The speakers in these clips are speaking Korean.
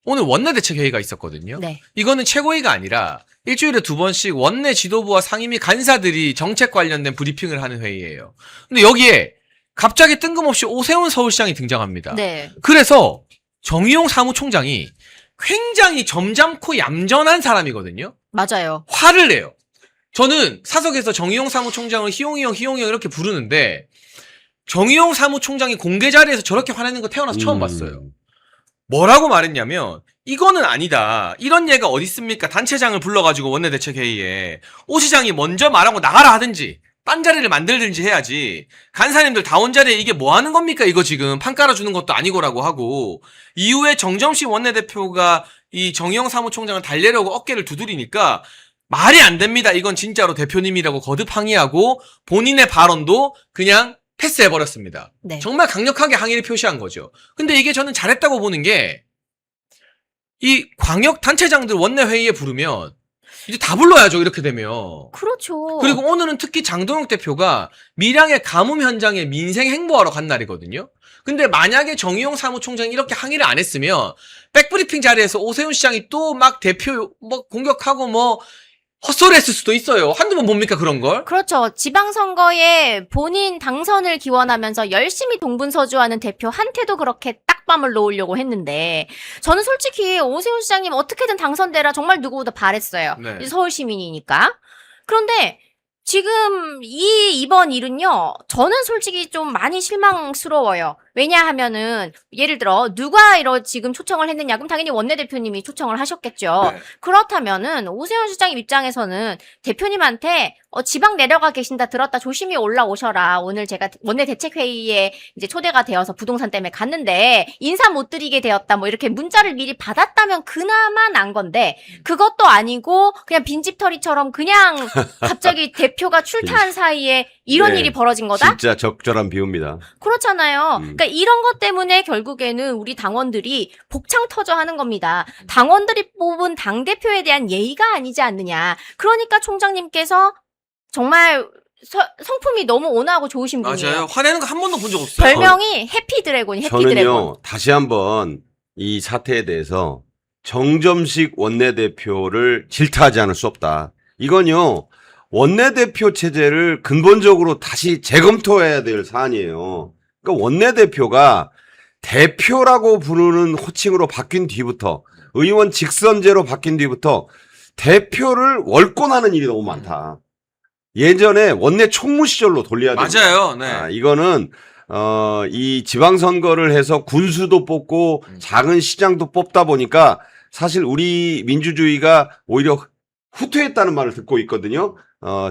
오늘 원내대책회의가 있었거든요. 네. 이거는 최고위가 아니라 일주일에 2번씩 원내 지도부와 상임위 간사들이 정책 관련된 브리핑을 하는 회의예요. 근데 여기에 갑자기 뜬금없이 오세훈 서울시장이 등장합니다. 네. 그래서 정의용 사무총장이 굉장히 점잖고 얌전한 사람이거든요. 맞아요. 화를 내요. 저는 사석에서 정의용 사무총장을 희용이 형 이렇게 부르는데 정의용 사무총장이 공개 자리에서 저렇게 화내는 거 태어나서 처음 봤어요. 뭐라고 말했냐면 이거는 아니다. 이런 예가 어디 있습니까? 단체장을 불러가지고 원내대책회의에 오 시장이 먼저 말하고 나가라 하든지 딴 자리를 만들든지 해야지. 간사님들 다 온 자리에 이게 뭐 하는 겁니까? 이거 지금 판 깔아주는 것도 아니고라고 하고 이후에 정점식 원내대표가 이 정의용 사무총장을 달래려고 어깨를 두드리니까 말이 안 됩니다. 이건 진짜로 대표님이라고 거듭 항의하고 본인의 발언도 그냥 패스해버렸습니다. 네. 정말 강력하게 항의를 표시한 거죠. 근데 이게 저는 잘했다고 보는 게 이 광역 단체장들 원내회의에 부르면 이제 다 불러야죠. 이렇게 되면. 그렇죠. 그리고 오늘은 특히 장동혁 대표가 밀양의 가뭄 현장에 민생 행보하러 간 날이거든요. 근데 만약에 정의용 사무총장이 이렇게 항의를 안 했으면 백브리핑 자리에서 오세훈 시장이 또 막 대표 뭐 공격하고 뭐 헛소리 했을 수도 있어요. 한두 번 봅니까 그런 걸? 그렇죠. 지방선거에 본인 당선을 기원하면서 열심히 동분서주하는 대표한테도 그렇게 딱밤을 놓으려고 했는데 저는 솔직히 오세훈 시장님 어떻게든 당선되라 정말 누구보다 바랬어요. 네. 서울 시민이니까. 그런데 지금 이번 일은요. 저는 솔직히 좀 많이 실망스러워요. 왜냐하면은 예를 들어 누가 지금 초청을 했느냐 그럼 당연히 원내대표님이 초청을 하셨겠죠. 네. 그렇다면은 오세훈 시장님 입장에서는 대표님한테 지방 내려가 계신다 들었다 조심히 올라오셔라. 오늘 제가 원내대책회의에 이제 초대가 되어서 부동산 때문에 갔는데 인사 못 드리게 되었다. 뭐 이렇게 문자를 미리 받았다면 그나마 난 건데 그것도 아니고 그냥 빈집털이처럼 그냥 갑자기 대표가 출타한 사이에 이런 네, 일이 벌어진 거다? 진짜 적절한 비유입니다. 그렇잖아요. 그러니까 이런 것 때문에 결국에는 우리 당원들이 복창 터져 하는 겁니다. 당원들이 뽑은 당대표에 대한 예의가 아니지 않느냐. 그러니까 총장님께서 정말 성품이 너무 온화하고 좋으신 분이에요. 맞아요. 화내는 거 한 번도 본 적 없어요. 별명이 해피드래곤이 해피드래곤. 저는요, 다시 한번 이 사태에 대해서 정점식 원내대표를 질타하지 않을 수 없다. 이건요, 원내대표 체제를 근본적으로 다시 재검토해야 될 사안이에요. 그러니까 원내대표가 대표라고 부르는 호칭으로 바뀐 뒤부터 의원 직선제로 바뀐 뒤부터 대표를 월권하는 일이 너무 많다. 예전에 원내 총무 시절로 돌려야 됩니다. 맞아요. 네. 이거는 이 지방선거를 해서 군수도 뽑고 작은 시장도 뽑다 보니까 사실 우리 민주주의가 오히려 후퇴했다는 말을 듣고 있거든요.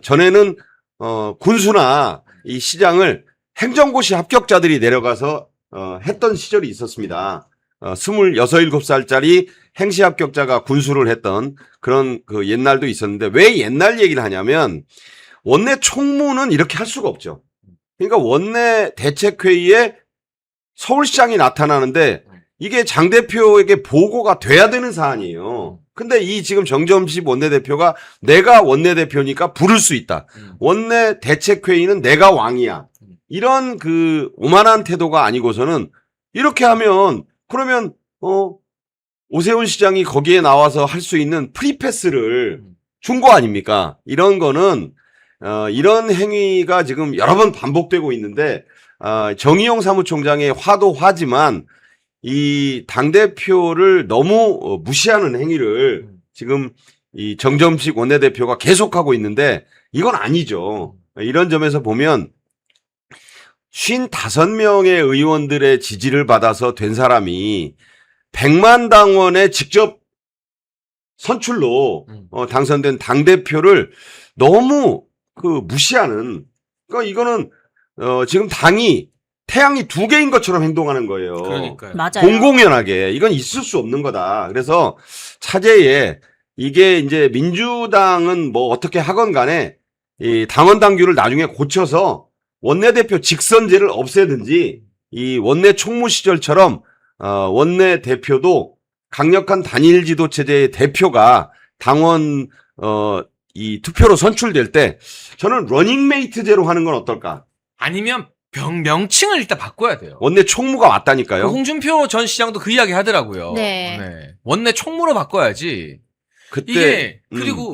전에는 군수나 이 시장을 행정고시 합격자들이 내려가서 했던 시절이 있었습니다. 26, 7살짜리 행시 합격자가 군수를 했던 그런 그 옛날도 있었는데 왜 옛날 얘기를 하냐면 원내 총무는 이렇게 할 수가 없죠. 그러니까 원내 대책회의에 서울시장이 나타나는데 이게 장 대표에게 보고가 돼야 되는 사안이에요. 근데 이 지금 정점식 원내대표가 내가 원내대표니까 부를 수 있다. 원내 대책회의는 내가 왕이야. 이런 그 오만한 태도가 아니고서는 이렇게 하면 그러면 오세훈 시장이 거기에 나와서 할 수 있는 프리패스를 준 거 아닙니까? 이런 거는 이런 행위가 지금 여러 번 반복되고 있는데 정의용 사무총장의 화도 화지만 이 당대표를 너무 무시하는 행위를 지금 이 정점식 원내대표가 계속하고 있는데 이건 아니죠. 이런 점에서 보면 55명의 의원들의 지지를 받아서 된 사람이 100만 당원의 직접 선출로 당선된 당대표를 너무 무시하는, 그러니까 이거는 지금 당이 태양이 두 개인 것처럼 행동하는 거예요. 그러니까요. 맞아요. 공공연하게 이건 있을 수 없는 거다. 그래서 차제에 이게 이제 민주당은 뭐 어떻게 하건 간에 이 당원 당규를 나중에 고쳐서 원내대표 직선제를 없애든지 이 원내 총무 시절처럼 원내대표도 강력한 단일 지도 체제의 대표가 당원 이 투표로 선출될 때 저는 러닝메이트제로 하는 건 어떨까? 아니면 명칭을 일단 바꿔야 돼요. 원내 총무가 그 왔다니까요. 홍준표 전 시장도 그 이야기 하더라고요. 네. 원내 총무로 바꿔야지. 그때 이게 그리고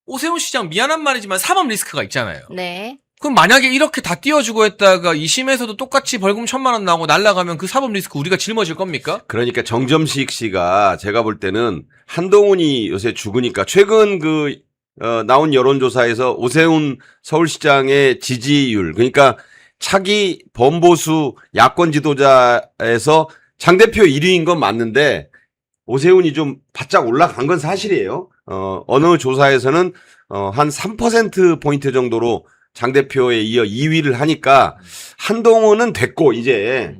오세훈 시장 미안한 말이지만 사법 리스크가 있잖아요. 네. 그럼 만약에 이렇게 다 띄워주고 했다가 2심에서도 똑같이 벌금 1,000만 원 나오고 날라가면 그 사법 리스크 우리가 짊어질 겁니까? 그러니까 정점식 씨가 제가 볼 때는 한동훈이 요새 죽으니까 최근 나온 여론조사에서 오세훈 서울시장의 지지율, 그러니까 차기 범보수 야권 지도자에서 장 대표 1위인 건 맞는데 오세훈이 좀 바짝 올라간 건 사실이에요. 어느 조사에서는 한 3%포인트 정도로 장 대표에 이어 2위를 하니까 한동훈은 됐고 이제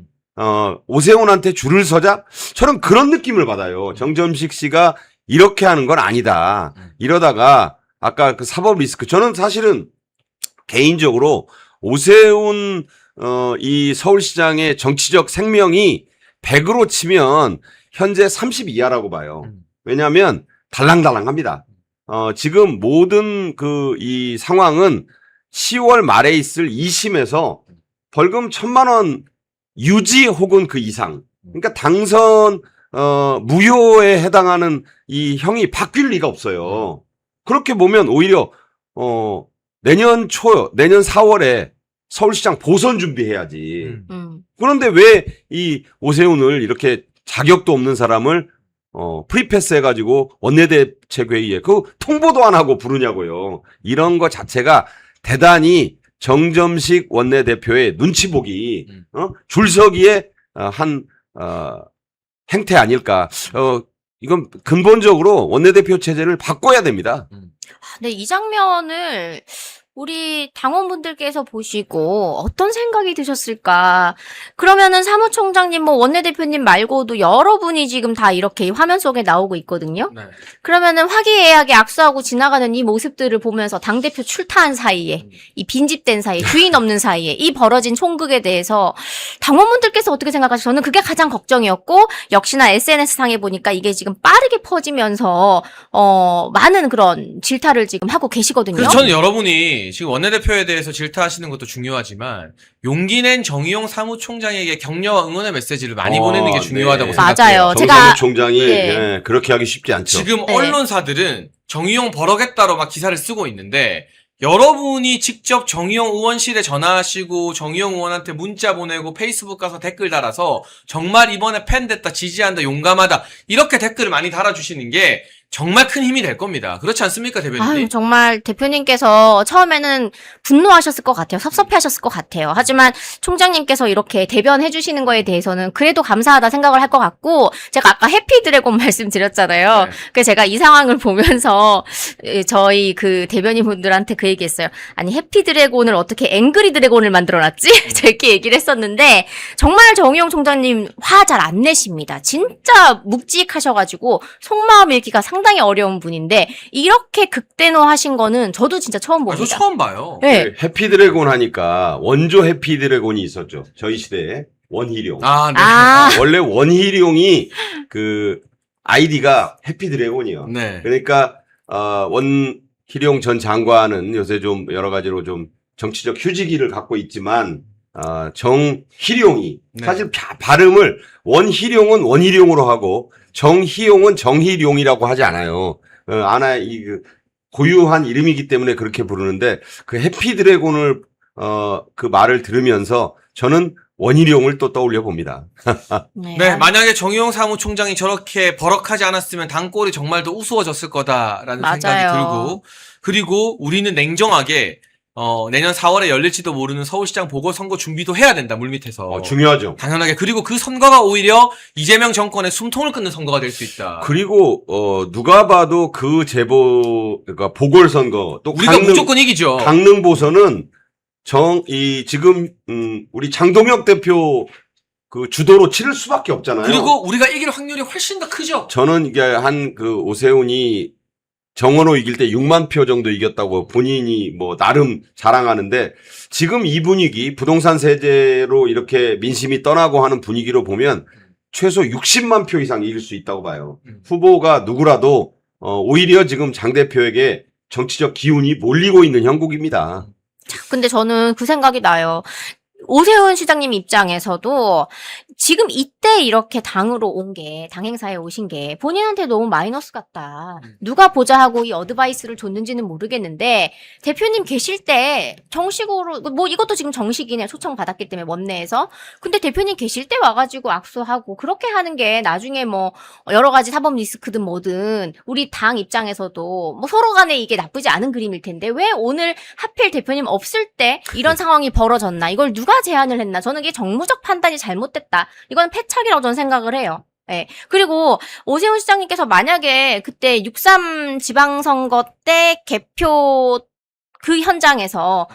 오세훈한테 줄을 서자? 저는 그런 느낌을 받아요. 정점식 씨가 이렇게 하는 건 아니다. 이러다가 아까 그 사법 리스크, 저는 사실은 개인적으로 오세훈 이 서울시장의 정치적 생명이 100으로 치면 현재 30 이하라고 봐요. 왜냐하면 달랑달랑합니다. 지금 모든 이 상황은 10월 말에 있을 2심에서 벌금 1,000만 원 유지 혹은 그 이상. 그러니까 당선 무효에 해당하는 이 형이 바뀔 리가 없어요. 그렇게 보면 오히려 내년 4월에 서울시장 보선 준비해야지. 그런데 왜 이 오세훈을 이렇게 자격도 없는 사람을 프리패스 해가지고 원내대책회의에 그 통보도 안 하고 부르냐고요. 이런 거 자체가 대단히 정점식 원내대표의 눈치 보기, 줄서기의 한 행태 아닐까. 이건 근본적으로 원내대표 체제를 바꿔야 됩니다. 근데 이 장면을 우리 당원분들께서 보시고 어떤 생각이 드셨을까? 그러면은 사무총장님, 원내대표님 말고도 여러분이 지금 다 이렇게 화면 속에 나오고 있거든요. 네. 그러면은 화기애애하게 악수하고 지나가는 이 모습들을 보면서 당대표 출타한 사이에, 이 빈집된 사이에, 주인 없는 사이에 이 벌어진 총극에 대해서 당원분들께서 어떻게 생각하세요? 저는 그게 가장 걱정이었고, 역시나 SNS상에 보니까 이게 지금 빠르게 퍼지면서 많은 그런 질타를 지금 하고 계시거든요. 그래서 저는 여러분이 지금 원내대표에 대해서 질타하시는 것도 중요하지만 용기 낸 정의용 사무총장에게 격려와 응원의 메시지를 많이 보내는 게 중요하다고 네. 생각해요. 맞아요. 정 제가- 사무총장이 네. 예, 그렇게 하기 쉽지 않죠. 지금 네. 언론사들은 정의용 벌어겠다로 막 기사를 쓰고 있는데 여러분이 직접 정의용 의원실에 전화하시고 정의용 의원한테 문자 보내고 페이스북 가서 댓글 달아서 정말 이번에 팬 됐다, 지지한다, 용감하다 이렇게 댓글을 많이 달아주시는 게 정말 큰 힘이 될 겁니다. 그렇지 않습니까, 대변인님? 아유, 정말 대표님께서 처음에는 분노하셨을 것 같아요. 섭섭해하셨을 것 같아요. 하지만 총장님께서 이렇게 대변해 주시는 거에 대해서는 그래도 감사하다 생각을 할 것 같고, 제가 아까 해피드래곤 말씀드렸잖아요. 네. 그래서 제가 이 상황을 보면서 저희 그 대변인분들한테 그 얘기했어요. 아니, 해피드래곤을 어떻게 앵그리 드래곤을 만들어놨지? 제가 이렇게 얘기를 했었는데 정말 정의용 총장님 화 잘 안 내십니다. 진짜 묵직하셔가지고 속마음 읽기가 상당히 어려운 분인데 이렇게 극대노하신 거는 저도 진짜 처음 아, 봅니다. 저 처음 봐요. 네. 해피드래곤 하니까 원조 해피드래곤이 있었죠. 저희 시대에 원희룡. 아, 네. 아, 원래 원희룡이 그 아이디가 해피드래곤이요. 네. 그러니까 원희룡 전 장관은 요새 좀 여러 가지로 좀 정치적 휴지기를 갖고 있지만 정희룡이 네. 사실 발음을 원희룡은 원희룡으로 하고 정희용은 정희룡이라고 하지 않아요. 그 고유한 이름이기 때문에 그렇게 부르는데 그 해피드래곤을 그 말을 들으면서 저는 원희룡을 또 떠올려 봅니다. 네, 만약에 정의용 사무총장이 저렇게 버럭하지 않았으면 당골이 정말 더 우스워졌을 거다라는 맞아요. 생각이 들고, 그리고 우리는 냉정하게 내년 4월에 열릴지도 모르는 서울시장 보궐선거 준비도 해야 된다, 물밑에서. 중요하죠. 당연하게. 그리고 그 선거가 오히려 이재명 정권의 숨통을 끊는 선거가 될 수 있다. 그리고 누가 봐도 그 그러니까 보궐선거 또 우리가 무조건 이기죠. 강릉 보선은 지금 우리 장동혁 대표 그 주도로 치를 수밖에 없잖아요. 그리고 우리가 이길 확률이 훨씬 더 크죠. 저는 이게 오세훈이 정원호 이길 때 6만 표 정도 이겼다고 본인이 나름 자랑하는데 지금 이 분위기 부동산 세제로 이렇게 민심이 떠나고 하는 분위기로 보면 최소 60만 표 이상 이길 수 있다고 봐요. 후보가 누구라도 오히려 지금 장 대표에게 정치적 기운이 몰리고 있는 형국입니다. 근데 저는 그 생각이 나요. 오세훈 시장님 입장에서도 지금 이때 이렇게 당으로 온 게, 당 행사에 오신 게 본인한테 너무 마이너스 같다. 누가 보자 하고 이 어드바이스를 줬는지는 모르겠는데, 대표님 계실 때 정식으로, 뭐 이것도 지금 정식이네. 초청 받았기 때문에 원내에서. 근데 대표님 계실 때 와가지고 악수하고 그렇게 하는 게 나중에 뭐 여러 가지 사법 리스크든 뭐든 우리 당 입장에서도 뭐 서로 간에 이게 나쁘지 않은 그림일 텐데, 왜 오늘 하필 대표님 없을 때 이런 상황이 벌어졌나? 이걸 누가 제안을 했나? 저는 이게 정무적 판단이 잘못됐다. 이건 패착이라고 저는 생각을 해요. 예. 그리고 오세훈 시장님께서 만약에 그때 6.3 지방선거 때 개표 그 현장에서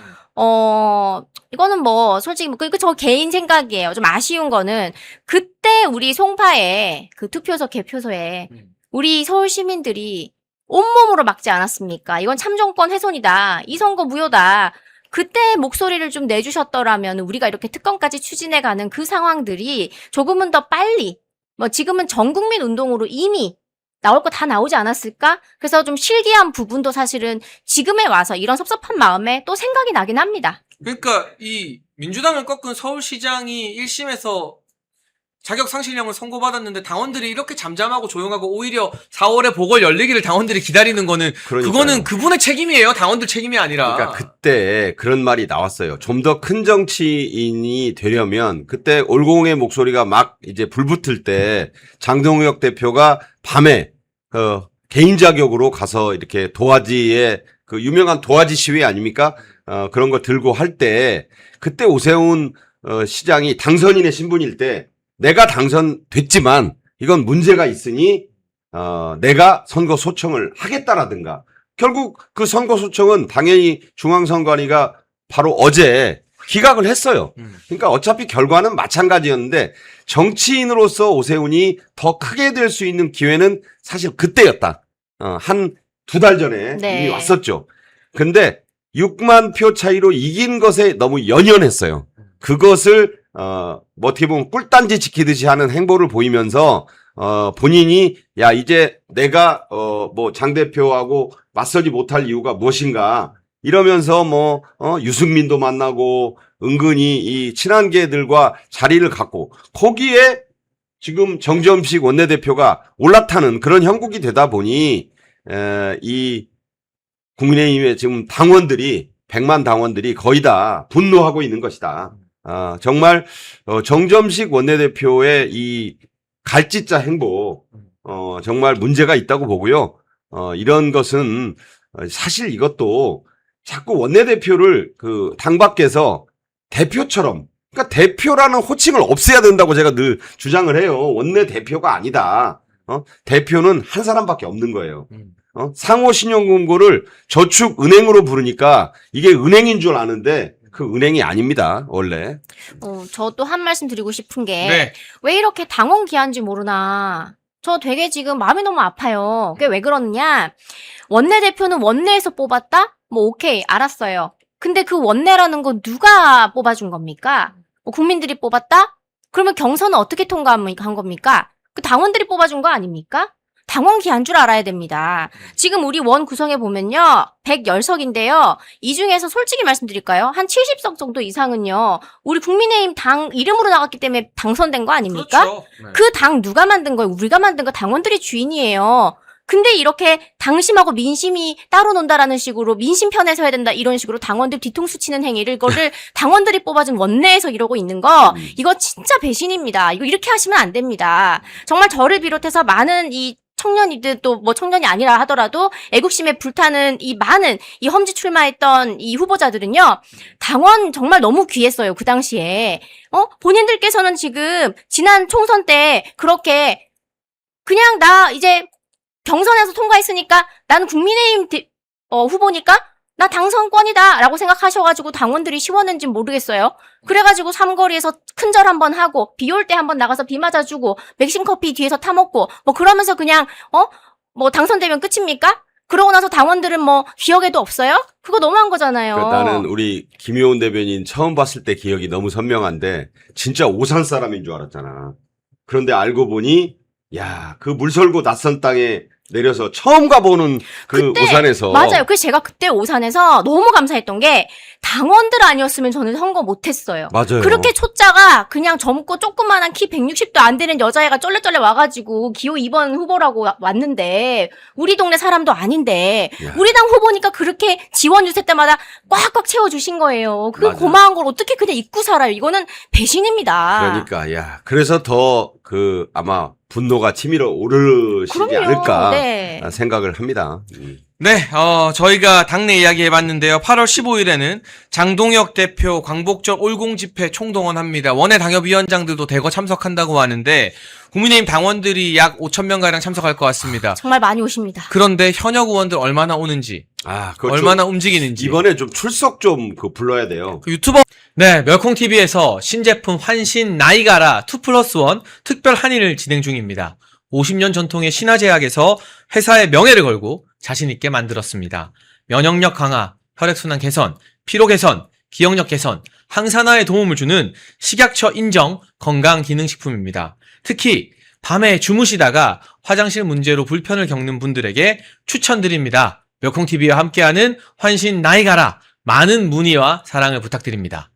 이거는 뭐 솔직히 저 개인 생각이에요. 좀 아쉬운 거는 그때 우리 송파에 그 투표소 개표소에 우리 서울 시민들이 온몸으로 막지 않았습니까? 이건 참정권 훼손이다. 이 선거 무효다. 그때 목소리를 좀 내주셨더라면 우리가 이렇게 특검까지 추진해가는 그 상황들이 조금은 더 빨리, 뭐 지금은 전 국민 운동으로 이미 나올 거 다 나오지 않았을까? 그래서 좀 실기한 부분도 사실은 지금에 와서 이런 섭섭한 마음에 또 생각이 나긴 합니다. 그러니까 이 민주당을 꺾은 서울시장이 1심에서 자격 상실령을 선고받았는데 당원들이 이렇게 잠잠하고 조용하고 오히려 4월에 보궐 열리기를 당원들이 기다리는 거는 그러니까요. 그거는 그분의 책임이에요. 당원들 책임이 아니라. 그러니까 그때 그런 말이 나왔어요. 좀 더 큰 정치인이 되려면 그때 올공의 목소리가 막 이제 불붙을 때 장동혁 대표가 밤에 개인 자격으로 가서 이렇게 도화지에 그 유명한 도화지 시위 아닙니까? 그런 거 들고 할 때 그때 오세훈 시장이 당선인의 신분일 때 내가 당선됐지만 이건 문제가 있으니 내가 선거 소청을 하겠다라든가. 결국 그 선거 소청은 당연히 중앙선관위가 바로 어제 기각을 했어요. 그러니까 어차피 결과는 마찬가지였는데 정치인으로서 오세훈이 더 크게 될 수 있는 기회는 사실 그때였다. 한 2달 전에 네. 이미 왔었죠. 근데 6만 표 차이로 이긴 것에 너무 연연했어요. 그것을 뭐 어떻게 보면 꿀단지 지키듯이 하는 행보를 보이면서 본인이 야 이제 내가 뭐 장 대표하고 맞서지 못할 이유가 무엇인가 이러면서 뭐 유승민도 만나고 은근히 이 친한계들과 자리를 갖고 거기에 지금 정점식 원내대표가 올라타는 그런 형국이 되다 보니 이 국민의힘의 지금 당원들이 100만 당원들이 거의 다 분노하고 있는 것이다. 정말 정점식 원내대표의 이 갈짓자 행보 정말 문제가 있다고 보고요. 이런 것은 사실 이것도 자꾸 원내대표를 그 당 밖에서 대표처럼 그러니까 대표라는 호칭을 없애야 된다고 제가 늘 주장을 해요. 원내대표가 아니다. 대표는 한 사람밖에 없는 거예요. 상호신용금고를 저축은행으로 부르니까 이게 은행인 줄 아는데 그 은행이 아닙니다, 원래. 저 또 한 말씀 드리고 싶은 게, 네. 왜 이렇게 당원 귀한지 모르나. 저 되게 지금 마음이 너무 아파요. 그게 왜 그러느냐. 원내대표는 원내에서 뽑았다? 뭐 오케이, 알았어요. 근데 그 원내라는 건 누가 뽑아준 겁니까? 뭐 국민들이 뽑았다? 그러면 경선은 어떻게 통과한 겁니까? 그 당원들이 뽑아준 거 아닙니까? 당원 귀한 줄 알아야 됩니다. 지금 우리 원 구성해 보면요. 110석인데요. 이 중에서 솔직히 말씀드릴까요? 한 70석 정도 이상은요. 우리 국민의힘 당 이름으로 나갔기 때문에 당선된 거 아닙니까? 그렇죠. 네. 그 당 누가 만든 거예요? 우리가 만든 거 당원들이 주인이에요. 근데 이렇게 당심하고 민심이 따로 논다라는 식으로 민심 편에서 해야 된다 이런 식으로 당원들 뒤통수 치는 행위를 이거를 당원들이 뽑아준 원내에서 이러고 있는 거 이거 진짜 배신입니다. 이거 이렇게 하시면 안 됩니다. 정말 저를 비롯해서 많은 이 청년이들 또 뭐 청년이 아니라 하더라도 애국심에 불타는 이 많은 이 험지 출마했던 이 후보자들은요. 당원 정말 너무 귀했어요. 그 당시에. 본인들께서는 지금 지난 총선 때 그렇게 그냥 나 이제 경선에서 통과했으니까 나는 국민의힘 후보니까 나 당선권이다 라고 생각하셔가지고 당원들이 쉬웠는지 모르겠어요. 그래가지고 삼거리에서 큰절 한번 하고 비 올 때 한번 나가서 비 맞아주고 맥심 커피 뒤에서 타먹고 뭐 그러면서 그냥 뭐 당선되면 끝입니까? 그러고 나서 당원들은 뭐 기억에도 없어요? 그거 너무한 거잖아요. 그러니까 나는 우리 김효은 대변인 처음 봤을 때 기억이 너무 선명한데 진짜 오산 사람인 줄 알았잖아. 그런데 알고 보니 야, 그 물설고 낯선 땅에 내려서 처음 가보는 그 그때 오산에서 맞아요. 그래서 제가 그때 오산에서 너무 감사했던 게 당원들 아니었으면 저는 선거 못했어요. 맞아요. 그렇게 초짜가 그냥 젊고 조그만한 키 160도 안 되는 여자애가 쩔레쩔레 와가지고 기호 2번 후보라고 왔는데 우리 동네 사람도 아닌데 야. 우리 당 후보니까 그렇게 지원 유세 때마다 꽉꽉 채워주신 거예요. 그 맞아요. 고마운 걸 어떻게 그냥 잊고 살아요. 이거는 배신입니다. 그러니까 야 그래서 더 그 아마 분노가 치밀어 오르시지 그럼요. 않을까 네. 생각을 합니다. 네, 저희가 당내 이야기 해봤는데요. 8월 15일에는 장동혁 대표 광복절 올공 집회 총동원합니다. 원외 당협위원장들도 대거 참석한다고 하는데 국민의힘 당원들이 약 5,000명가량 참석할 것 같습니다. 정말 많이 오십니다. 그런데 현역 의원들 얼마나 오는지, 그거 얼마나 움직이는지. 이번에 좀 출석 좀 불러야 돼요. 그 유튜버 네, 멸콩TV에서 신제품 환신 나이가라 2+1 특별 한의를 진행 중입니다. 50년 전통의 신화제약에서 회사의 명예를 걸고 자신있게 만들었습니다. 면역력 강화, 혈액순환 개선, 피로 개선, 기억력 개선, 항산화에 도움을 주는 식약처 인정 건강기능식품입니다. 특히 밤에 주무시다가 화장실 문제로 불편을 겪는 분들에게 추천드립니다. 멸콩TV와 함께하는 환신 나이가라 많은 문의와 사랑을 부탁드립니다.